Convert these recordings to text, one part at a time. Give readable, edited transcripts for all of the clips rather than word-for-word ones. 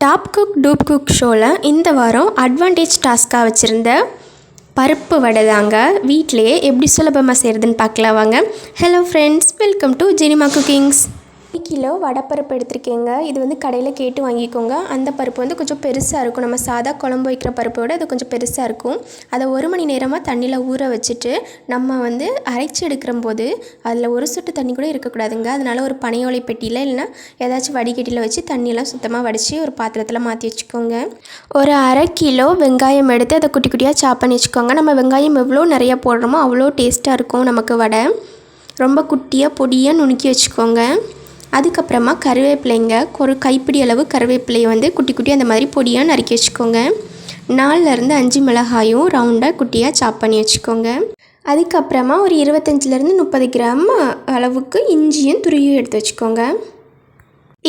Top cook dupe cook ஷோவில் இந்த வாரம் அட்வான்டேஜ் டாஸ்க்காக வச்சுருந்த பருப்பு வடை தாங்க வீட்டிலையே எப்படி சுலபமாக செய்கிறதுன்னு பார்க்கலாம் வாங்க. Hello friends, welcome to Jenima cookings. 1 kilo வடைப்பருப்பு எடுத்திருக்கேங்க. இது வந்து கடையில் கேட்டு வாங்கிக்கோங்க. அந்த பருப்பு வந்து கொஞ்சம் பெருசாக இருக்கும். நம்ம சாதா குழம்பு வைக்கிற பருப்போட இது கொஞ்சம் பெருசாக இருக்கும். அதை 1 மணி நேரமாக தண்ணியில் ஊற வச்சுட்டு நம்ம வந்து அரைச்சி எடுக்கிற போது அதில் ஒரு சொட்டு தண்ணி கூட இருக்கக்கூடாதுங்க. அதனால் ஒரு பனையோலை பெட்டியில் இல்லைன்னா ஏதாச்சும் வடிகட்டியில் வச்சு தண்ணியெல்லாம் சுத்தமாக வடித்து ஒரு பாத்திரத்தில் மாற்றி வச்சுக்கோங்க. ஒரு 1/2 கிலோ வெங்காயம் எடுத்து அதை குட்டி குட்டியாக சாப் பண்ணி வச்சுக்கோங்க. நம்ம வெங்காயம் எவ்வளோ நிறையா போடுறோமோ அவ்வளோ டேஸ்ட்டாக இருக்கும் நமக்கு வடை. ரொம்ப குட்டியாக பொடியாக நுணுக்கி வச்சுக்கோங்க. அதுக்கப்புறமா கருவேப்பிலைங்க, ஒரு கைப்பிடி அளவு கருவேப்பிலையை வந்து குட்டி குட்டியாக அந்த மாதிரி பொடியாக நறுக்கி வச்சுக்கோங்க. 4லேருந்து 5 மிளகாயும் ரவுண்டாக குட்டியாக சாப் பண்ணி வச்சுக்கோங்க. அதுக்கப்புறமா ஒரு 25லேருந்து 30 கிராம் அளவுக்கு இஞ்சியும் துருவியும் எடுத்து வச்சுக்கோங்க.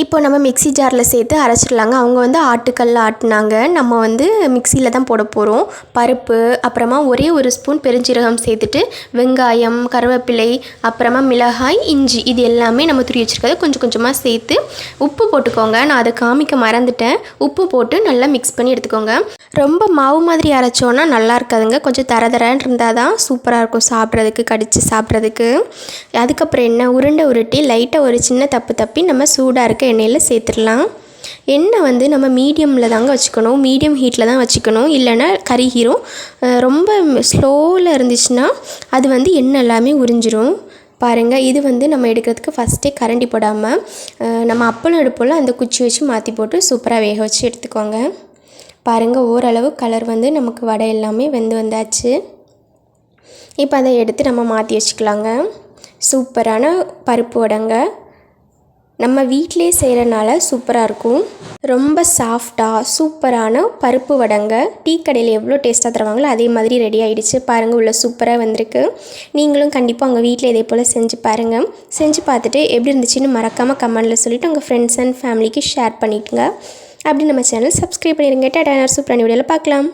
இப்போ நம்ம மிக்ஸி ஜாரில் சேர்த்து அரைச்சிடலாங்க. அவங்க வந்து ஆட்டுக்கல்ல ஆட்டினாங்க. நம்ம வந்து மிக்சியில் தான் போட போகிறோம். பருப்பு, அப்புறமா ஒரே ஒரு ஸ்பூன் பெருஞ்சீரகம் சேர்த்துட்டு வெங்காயம், கருவேப்பிலை, அப்புறமா மிளகாய், இஞ்சி இது எல்லாமே நம்ம துருவி வச்சுருக்கிறது கொஞ்சம் கொஞ்சமாக சேர்த்து உப்பு போட்டுக்கோங்க. நான் அதை காமிக்க மறந்துட்டேன். உப்பு போட்டு நல்லா மிக்ஸ் பண்ணி எடுத்துக்கோங்க. ரொம்ப மாவு மாதிரி அரைச்சோன்னா நல்லா இருக்காதுங்க. கொஞ்சம் தரன்னு இருந்தால் தான் சூப்பராக இருக்கும் சாப்பிட்றதுக்கு, கடித்து சாப்பிட்றதுக்கு. அதுக்கப்புறம் என்ன, உருண்டை உருட்டி லைட்டாக ஒரு சின்ன தப்பி நம்ம சூடாக இருக்க எண்ணெயில் சேர்த்துடலாம். எண்ணெய் வந்து நம்ம மீடியமில் தாங்க வச்சுக்கணும். மீடியம் ஹீட்டில் தான் வச்சுக்கணும், இல்லைன்னா கருகிரும். ரொம்ப ஸ்லோவில் இருந்துச்சுன்னா அது வந்து எண்ணெய் எல்லாமே உறிஞ்சிரும். பாருங்கள், இது வந்து நம்ம எடுக்கிறதுக்கு ஃபஸ்ட்டே கரண்டி போடாமல் நம்ம அப்பளம் எடுப்போல் அந்த குச்சி வச்சு மாற்றி போட்டு சூப்பராக வேக வச்சு எடுத்துக்கோங்க. பாருங்கள், ஓரளவு கலர் வந்து நமக்கு வடை எல்லாமே வெந்து வந்தாச்சு. இப்போ அதை எடுத்து நம்ம மாற்றி வச்சுக்கலாங்க. சூப்பரான பருப்பு வடைங்க. நம்ம வீட்டிலே செய்கிறனால சூப்பராக இருக்கும். ரொம்ப சாஃப்டாக சூப்பரான பருப்பு வடைங்க. டீ கடையில் எவ்வளோ டேஸ்ட்டாக தருவாங்களோ அதே மாதிரி ரெடி ஆகிடுச்சு. பாருங்கள், உள்ள சூப்பராக வந்திருக்கு. நீங்களும் கண்டிப்பாக உங்கள் வீட்டில் இதே போல் செஞ்சு பாருங்கள். செஞ்சு பார்த்துட்டு எப்படி இருந்துச்சுன்னு மறக்காமல் கமெண்டில் சொல்லிவிட்டு உங்கள் ஃப்ரெண்ட்ஸ் அண்ட் ஃபேமிலிக்கு ஷேர் பண்ணிக்கோங்க. அப்படி நம்ம சேனல் சப்ஸ்கிரைப் பண்ணிடுங்க. டாடா, சூப்பரான வீடியோவில் பார்க்கலாம்.